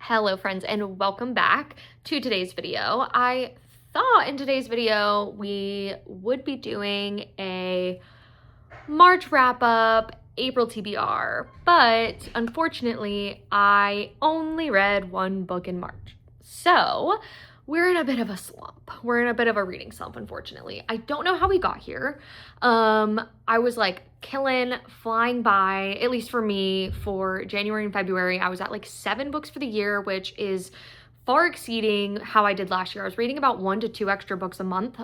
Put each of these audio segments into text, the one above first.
Hello friends, and welcome back to today's video. I thought in today's video we would be doing a March wrap up, April TBR, but unfortunately I only read one book in March. So we're in a bit of a slump. We're in a bit of a reading slump, unfortunately. I don't know how we got here. I was like flying by, at least for me, for January and February. I was at like 7 books for the year, which is far exceeding how I did last year. I was reading about 1 to 2 extra books a month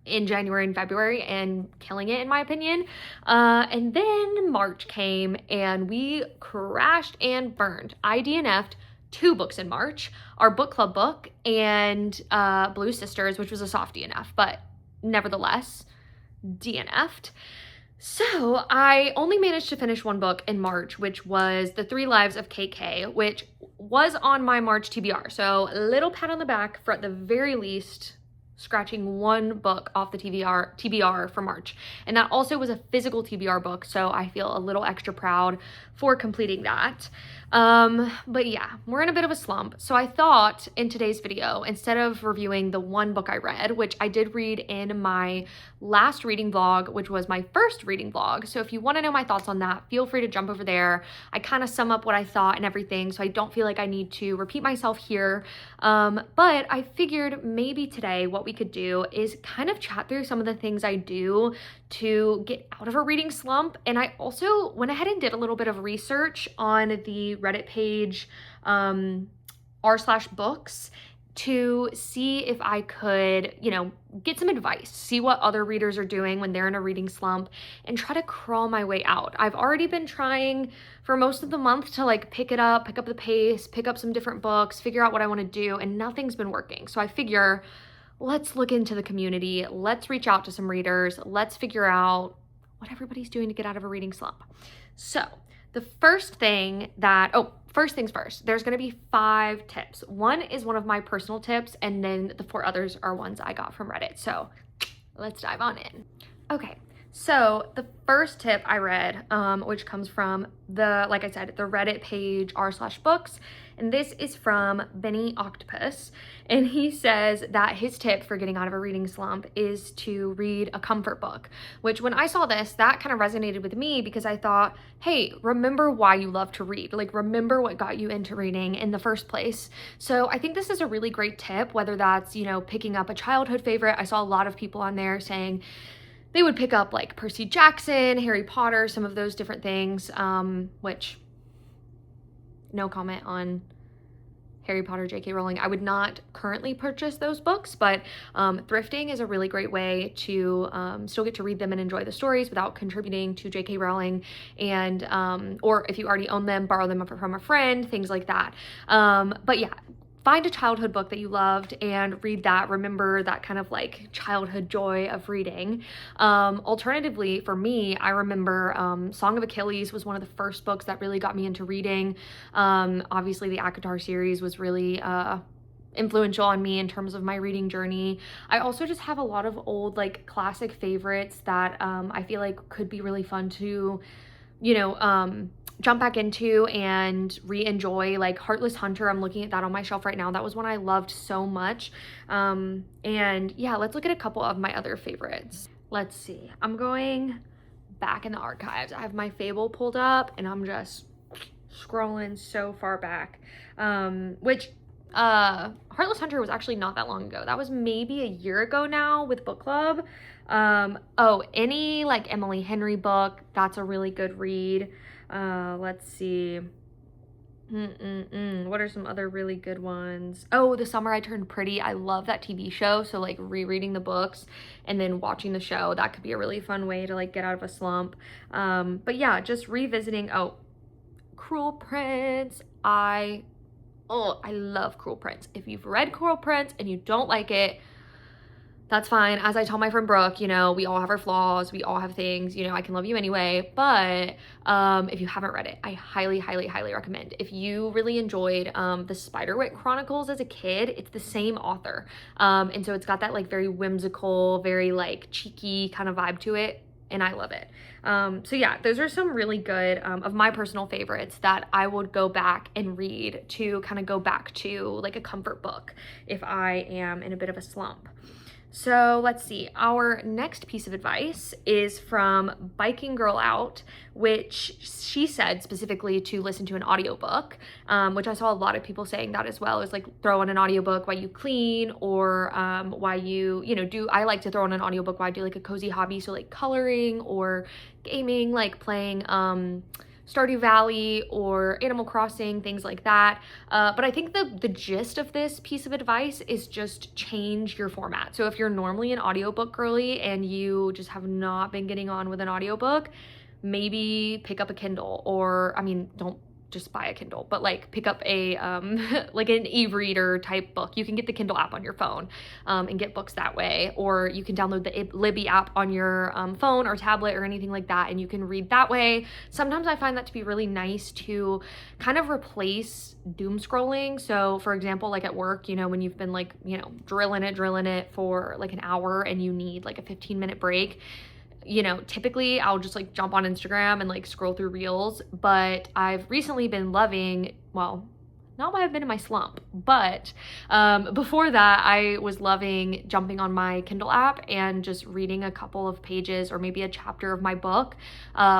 in January and February and killing it in my opinion. And then March came and we crashed and burned. I DNF'd 2 books in March, our book club book and Blue Sisters, which was a soft DNF, but nevertheless DNF'd. So I only managed to finish 1 book in March, which was The 3 Lives of KK, which was on my March TBR. So a little pat on the back for at the very least scratching 1 book off the TBR for March. And that also was a physical TBR book, so I feel a little extra proud for completing that. But yeah, we're in a bit of a slump. So I thought in today's video, instead of reviewing the 1 book I read, which I did read in my last reading vlog, which was my first reading vlog. So if you want to know my thoughts on that, feel free to jump over there. I kind of sum up what I thought and everything, so I don't feel like I need to repeat myself here. But I figured maybe today what we could do is kind of chat through some of the things I do to get out of a reading slump. And I also went ahead and did a little bit of research on the Reddit page r/books to see if I could, get some advice, see what other readers are doing when they're in a reading slump and try to crawl my way out. I've already been trying for most of the month to pick up the pace, pick up some different books, figure out what I want to do, and nothing's been working. So I figure, let's look into the community. Let's reach out to some readers. Let's figure out what everybody's doing to get out of a reading slump. So the first things first, there's going to be 5 tips. 1 is one of my personal tips, and then the 4 others are ones I got from Reddit. So let's dive on in. Okay, so the first tip I read, which comes from the Reddit page r/books, and this is from Benny Octopus, and he says that his tip for getting out of a reading slump is to read a comfort book, which when I saw this, that kind of resonated with me because I thought, hey, remember why you love to read, remember what got you into reading in the first place. So I think this is a really great tip, whether that's, picking up a childhood favorite. I saw a lot of people on there saying they would pick up Percy Jackson, Harry Potter, some of those different things, which no comment on Harry Potter, J.K. Rowling. I would not currently purchase those books, but thrifting is a really great way to still get to read them and enjoy the stories without contributing to J.K. Rowling, and or if you already own them, borrow them from a friend, things like that. But yeah, find a childhood book that you loved and read that. Remember that kind of childhood joy of reading. Alternatively, for me, I remember Song of Achilles was one of the first books that really got me into reading. Obviously, the ACOTAR series was really influential on me in terms of my reading journey. I also just have a lot of old classic favorites that I feel like could be really fun to, jump back into and re-enjoy. Heartless Hunter, I'm looking at that on my shelf right now. That was one I loved so much. And yeah, let's look at a couple of my other favorites. Let's see, I'm going back in the archives. I have my Fable pulled up and I'm just scrolling so far back, which Heartless Hunter was actually not that long ago. That was maybe a year ago now with book club. Any Emily Henry book, that's a really good read. Let's see. What are some other really good ones? Oh, The Summer I Turned Pretty. I love that TV show. So rereading the books and then watching the show, that could be a really fun way to get out of a slump. But yeah, just revisiting. Cruel Prince. I love Cruel Prince. If you've read Cruel Prince and you don't like it, that's fine. As I tell my friend Brooke, we all have our flaws. We all have things, I can love you anyway. But if you haven't read it, I highly, highly, highly recommend. If you really enjoyed the Spiderwick Chronicles as a kid, it's the same author. And so it's got that very whimsical, very cheeky kind of vibe to it. and I love it. So yeah, those are some really good of my personal favorites that I would go back and read to kind of go back to like a comfort book if I am in a bit of a slump. So let's see, our next piece of advice is from Biking Girl Out, which she said specifically to listen to an audiobook, which I saw a lot of people saying that as well, is like throw on an audiobook while you clean, or while you know, I like to throw on an audiobook while I do like a cozy hobby, so like coloring or gaming, like playing Stardew Valley or Animal Crossing, things like that. But I think the gist of this piece of advice is just change your format. So if you're normally an audiobook girly and you just have not been getting on with an audiobook, maybe pick up a Kindle, or I mean, don't just buy a Kindle, but like pick up a like an e-reader type book. You can get the Kindle app on your phone and get books that way, or you can download the Libby app on your phone or tablet or anything like that, and you can read that way. Sometimes I find that to be really nice to kind of replace doom scrolling. So for example, like at work, you know, when you've been like, you know, drilling it for like an hour and you need like a 15-minute break, you know, typically I'll just like jump on Instagram and like scroll through reels, but I've recently been loving, well, not while I've been in my slump, but before that, I was loving jumping on my Kindle app and just reading a couple of pages or maybe a chapter of my book,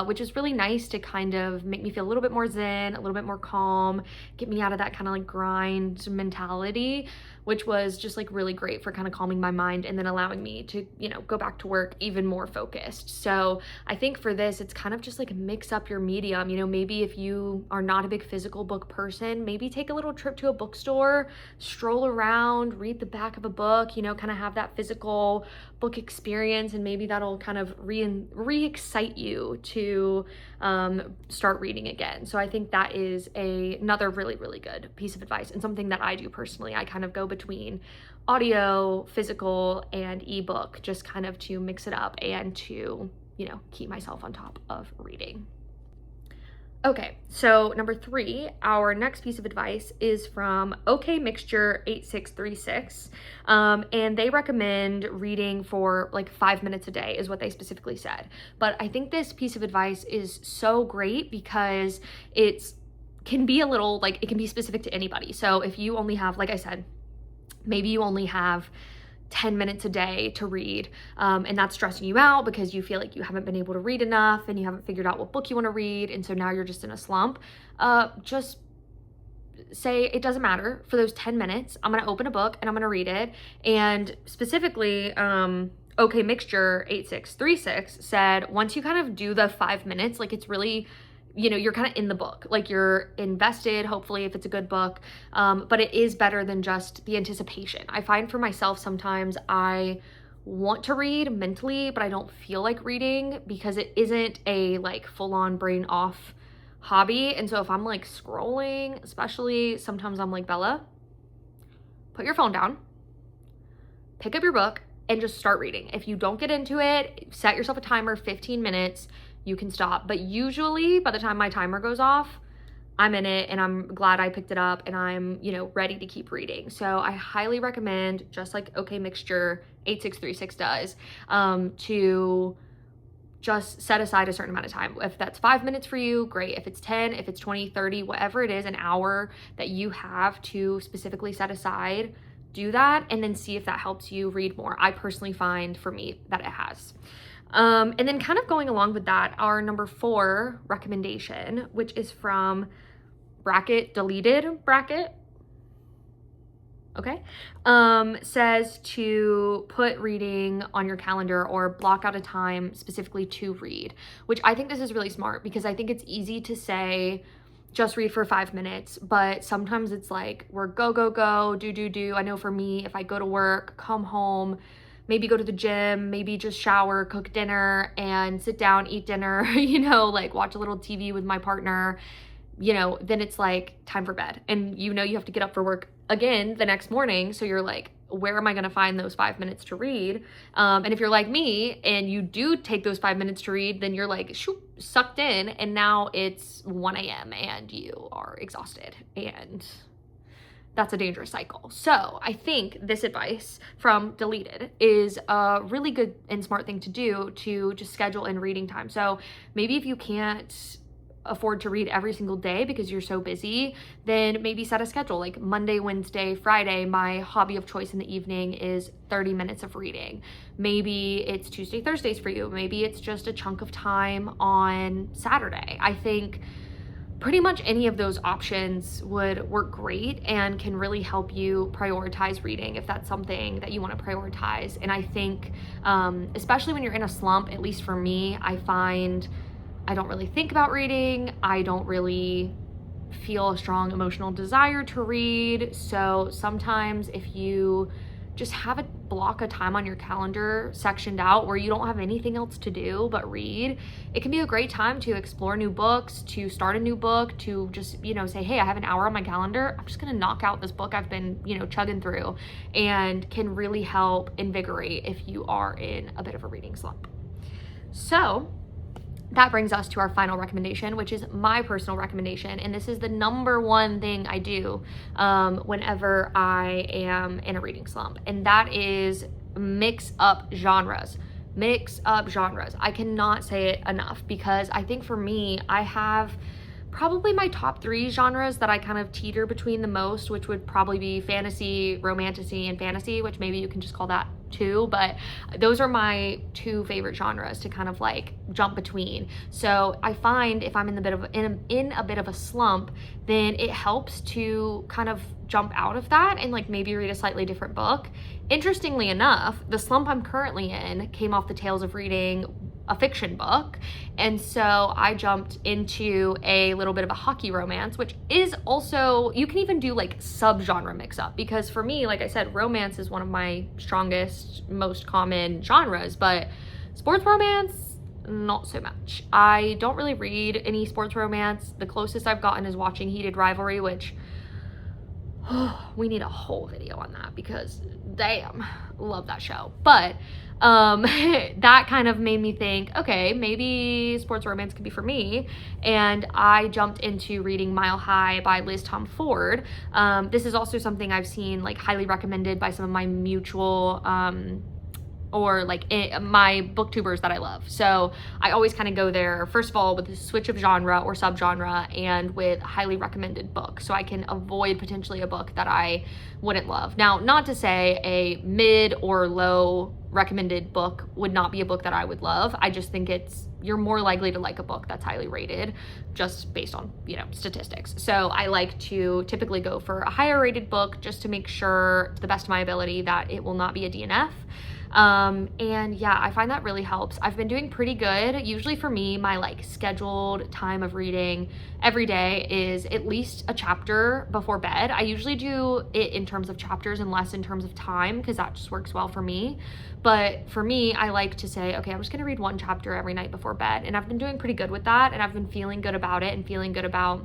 which is really nice to kind of make me feel a little bit more zen, a little bit more calm, get me out of that kind of like grind mentality, which was just like really great for kind of calming my mind and then allowing me to, you know, go back to work even more focused. So I think for this, it's kind of just like mix up your medium. You know, maybe if you are not a big physical book person, maybe take a little trip to a bookstore, stroll around, read the back of a book, you know, kind of have that physical book experience, and maybe that'll kind of re-excite you to start reading again. So I think that is another really, really good piece of advice, and something that I do personally. I kind of go between audio, physical, and ebook, just kind of to mix it up and to, you know, keep myself on top of reading. Okay, so number 3, our next piece of advice is from OK Mixture 8636, and they recommend reading for like 5 minutes a day is what they specifically said. But I think this piece of advice is so great because it can be a little, like, it can be specific to anybody. So if you only have, like I said, maybe you only have 10 minutes a day to read, and that's stressing you out because you feel like you haven't been able to read enough and you haven't figured out what book you want to read, and so now you're just in a slump. Just say it doesn't matter. For those 10 minutes, I'm going to open a book and I'm going to read it. And specifically, OK Mixture 8636 said once you kind of do the 5 minutes, like, it's really, you know, you're kind of in the book, like you're invested, hopefully, if it's a good book, but it is better than just the anticipation. I find for myself sometimes I want to read mentally, but I don't feel like reading because it isn't a like full-on brain off hobby. And so if I'm like scrolling, especially, sometimes I'm like, Bella, put your phone down, pick up your book, and just start reading. If you don't get into it, set yourself a timer, 15 minutes, you can stop. But usually by the time my timer goes off, I'm in it and I'm glad I picked it up and I'm, you know, ready to keep reading. So I highly recommend, just like OK Mixture 8636 does, to just set aside a certain amount of time. If that's 5 minutes for you, great. If it's 10, if it's 20, 30, whatever it is, an hour that you have to specifically set aside, do that and then see if that helps you read more. I personally find for me that it has. And then kind of going along with that, our number 4 recommendation, which is from deleted, okay, says to put reading on your calendar or block out a time specifically to read, which I think this is really smart because I think it's easy to say, just read for 5 minutes, but sometimes it's like we're go, do. I know for me, if I go to work, come home, maybe go to the gym, maybe just shower, cook dinner, and sit down, eat dinner, you know, like watch a little TV with my partner, you know, then it's like time for bed. And you know you have to get up for work again the next morning. So you're like, where am I going to find those 5 minutes to read? And if you're like me and you do take those 5 minutes to read, then you're like sucked in, and now it's 1 a.m. and you are exhausted and that's a dangerous cycle. So I think this advice from Deleted is a really good and smart thing to do, to just schedule in reading time. So maybe if you can't afford to read every single day because you're so busy, then maybe set a schedule like Monday, Wednesday, Friday. My hobby of choice in the evening is 30 minutes of reading. Maybe it's Tuesday, Thursdays for you. Maybe it's just a chunk of time on Saturday. I think pretty much any of those options would work great and can really help you prioritize reading if that's something that you want to prioritize. And I think, especially when you're in a slump, at least for me, I find I don't really think about reading. I don't really feel a strong emotional desire to read. So sometimes if you just have a block of time on your calendar sectioned out where you don't have anything else to do but read, it can be a great time to explore new books, to start a new book, to just, say, hey, I have an hour on my calendar. I'm just going to knock out this book I've been, chugging through, and can really help invigorate if you are in a bit of a reading slump. So that brings us to our final recommendation, which is my personal recommendation. And this is the number one thing I do whenever I am in a reading slump. And that is mix up genres. Mix up genres. I cannot say it enough, because I think for me, I have probably my top 3 genres that I kind of teeter between the most, which would probably be fantasy, romantasy, and fantasy, which maybe you can just call that 2, but those are my 2 favorite genres to kind of like jump between. So I find if I'm in a bit of a slump, then it helps to kind of jump out of that and like maybe read a slightly different book. Interestingly enough, the slump I'm currently in came off the tails of reading a fiction book, and so I jumped into a little bit of a hockey romance, which is also, you can even do like subgenre mix up, because for me, like I said, romance is one of my strongest, most common genres, but sports romance, not so much. I don't really read any sports romance. The closest I've gotten is watching Heated Rivalry, which we need a whole video on that, because damn, love that show. But that kind of made me think, okay, maybe sports romance could be for me. And I jumped into reading Mile High by Liz Tom Ford. This is also something I've seen like highly recommended by some of my mutual or like my booktubers that I love. So I always kind of go there, first of all, with a switch of genre or subgenre, and with highly recommended book, so I can avoid potentially a book that I wouldn't love. Now, not to say a mid or low recommended book would not be a book that I would love. I just think you're more likely to like a book that's highly rated, just based on, statistics. So I like to typically go for a higher rated book just to make sure, to the best of my ability, that it will not be a DNF. And yeah, I find that really helps. I've been doing pretty good. Usually for me, my like scheduled time of reading every day is at least a chapter before bed. I usually do it in terms of chapters and less in terms of time, because that just works well for me. But for me, I like to say, okay, I'm just gonna read 1 chapter every night before bed. And I've been doing pretty good with that, and I've been feeling good about it and feeling good about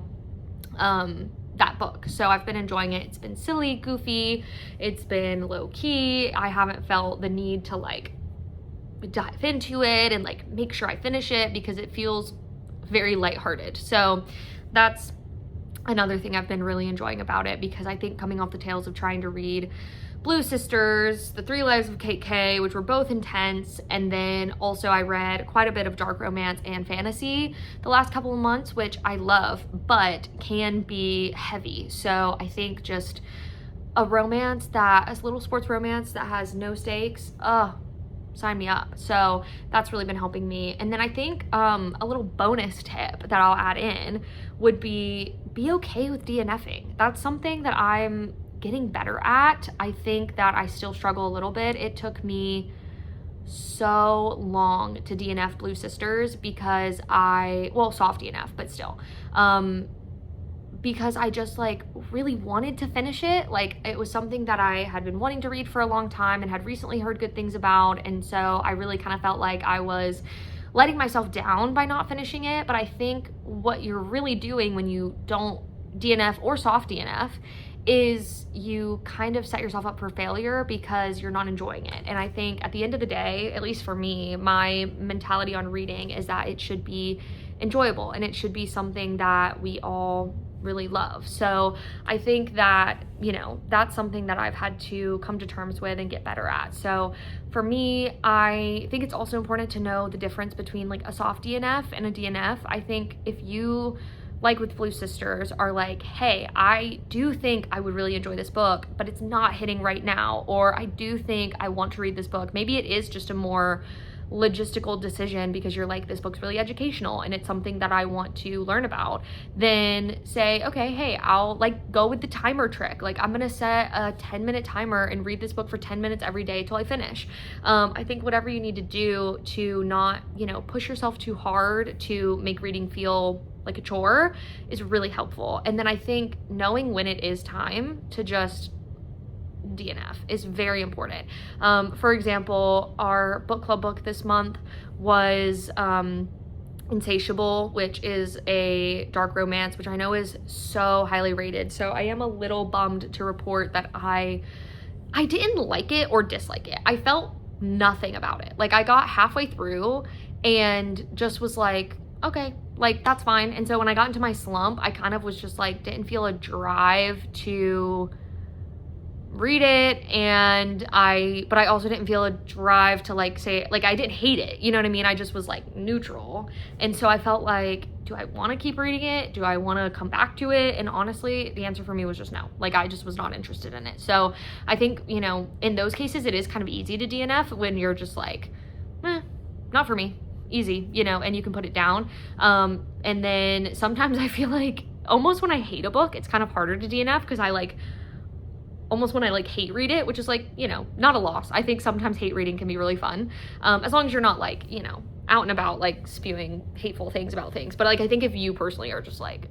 that book. So I've been enjoying it. It's been silly, goofy, it's been low key. I haven't felt the need to like dive into it and like make sure I finish it, because it feels very lighthearted. So that's another thing I've been really enjoying about it, because I think coming off the tails of trying to read Blue Sisters, The 3 Lives of Kate K, which were both intense, and then also I read quite a bit of dark romance and fantasy the last couple of months, which I love, but can be heavy. So I think just a little sports romance that has no stakes, sign me up. So that's really been helping me. And then I think a little bonus tip that I'll add in would be okay with DNFing. That's something that I'm getting better at. I think that I still struggle a little bit. It took me so long to DNF Blue Sisters, because soft DNF, but still, because I just like really wanted to finish it. Like, it was something that I had been wanting to read for a long time and had recently heard good things about. And so I really kind of felt like I was letting myself down by not finishing it. But I think what you're really doing when you don't DNF or soft DNF is you kind of set yourself up for failure, because you're not enjoying it. And I think at the end of the day, at least for me, my mentality on reading is that it should be enjoyable, and it should be something that we all really love. So I think that, you know, that's something that I've had to come to terms with and get better at. So for me, I think it's also important to know the difference between like a soft DNF and a DNF. I think if you, like with Blue Sisters, are like, hey, I do think I would really enjoy this book, but it's not hitting right now, or I do think I want to read this book. Maybe it is just a more logistical decision because you're like, this book's really educational and it's something that I want to learn about. Then say, okay, hey, I'll like go with the timer trick. Like I'm gonna set a 10-minute timer and read this book for 10 minutes every day till I finish. I think whatever you need to do to not, you know, push yourself too hard to make reading feel like a chore is really helpful. And then I think knowing when it is time to just DNF is very important. For example, our book club book this month was Insatiable, which is a dark romance, which I know is so highly rated. So I am a little bummed to report that I didn't like it or dislike it. I felt nothing about it. Like I got halfway through and just was like, okay, like that's fine. And so when I got into my slump, I kind of was just like, didn't feel a drive to read it, but I also didn't feel a drive to like say, like I didn't hate it, you know what I mean? I just was like neutral. And so I felt like, do I want to keep reading it? Do I want to come back to it? And honestly, the answer for me was just no. Like I just was not interested in it. So I think, you know, in those cases, it is kind of easy to DNF when you're just like, not for me, easy, you know, and you can put it down. And then sometimes I feel like almost when I hate a book, it's kind of harder to DNF because I like almost when I like hate read it, which is like, you know, not a loss. I think sometimes hate reading can be really fun, as long as you're not like, you know, out and about like spewing hateful things about things. But like I think if you personally are just like,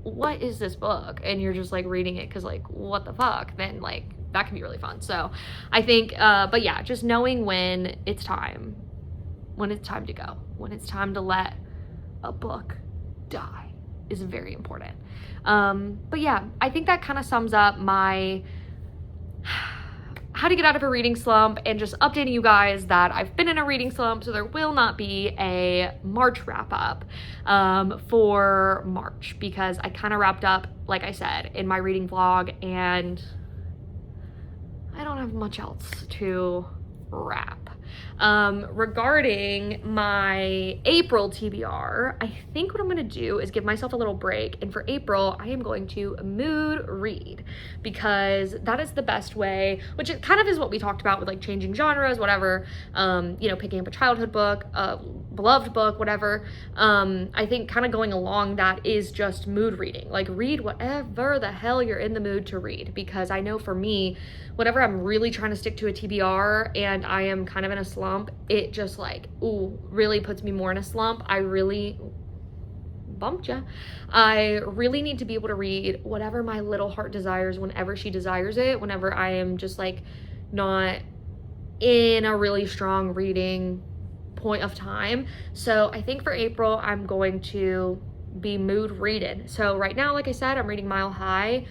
what is this book, and you're just like reading it because like what the fuck, then like that can be really fun. So I think but yeah, just knowing when it's time to go, when it's time to let a book die is very important. But yeah, I think that kind of sums up my how to get out of a reading slump, and just updating you guys that I've been in a reading slump, so there will not be a March wrap up for March, because I kind of wrapped up, like I said, in my reading vlog, and I don't have much else to wrap. Regarding my April TBR, I think what I'm gonna do is give myself a little break, and for April I am going to mood read, because that is the best way, which it kind of is what we talked about with like changing genres, whatever, you know, picking up a childhood book, a beloved book, whatever. I think kind of going along that is just mood reading, like read whatever the hell you're in the mood to read, because I know for me, whenever I'm really trying to stick to a TBR and I am kind of in a slump, it just like, really puts me more in a slump. I really need to be able to read whatever my little heart desires whenever she desires it, whenever I am just like not in a really strong reading point of time. So I think for April, I'm going to be mood reading. So right now, like I said, I'm reading Mile High.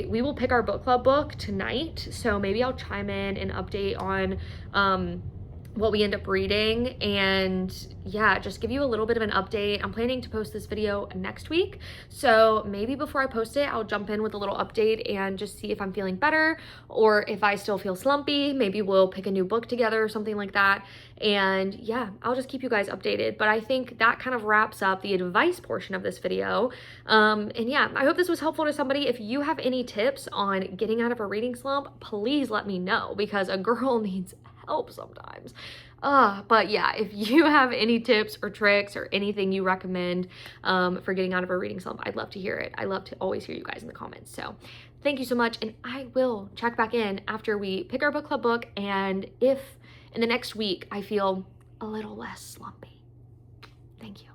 We will pick our book club book tonight, so maybe I'll chime in and update on what we end up reading, and yeah, just give you a little bit of an update. I'm planning to post this video next week, so maybe before I post it, I'll jump in with a little update and just see if I'm feeling better, or if I still feel slumpy, maybe we'll pick a new book together or something like that. And yeah, I'll just keep you guys updated. But I think that kind of wraps up the advice portion of this video. And yeah, I hope this was helpful to somebody. If you have any tips on getting out of a reading slump, please let me know, because a girl needs help sometimes. But yeah, if you have any tips or tricks or anything you recommend for getting out of a reading slump, I'd love to hear it. I love to always hear you guys in the comments. So thank you so much, and I will check back in after we pick our book club book, and if in the next week I feel a little less slumpy. Thank you.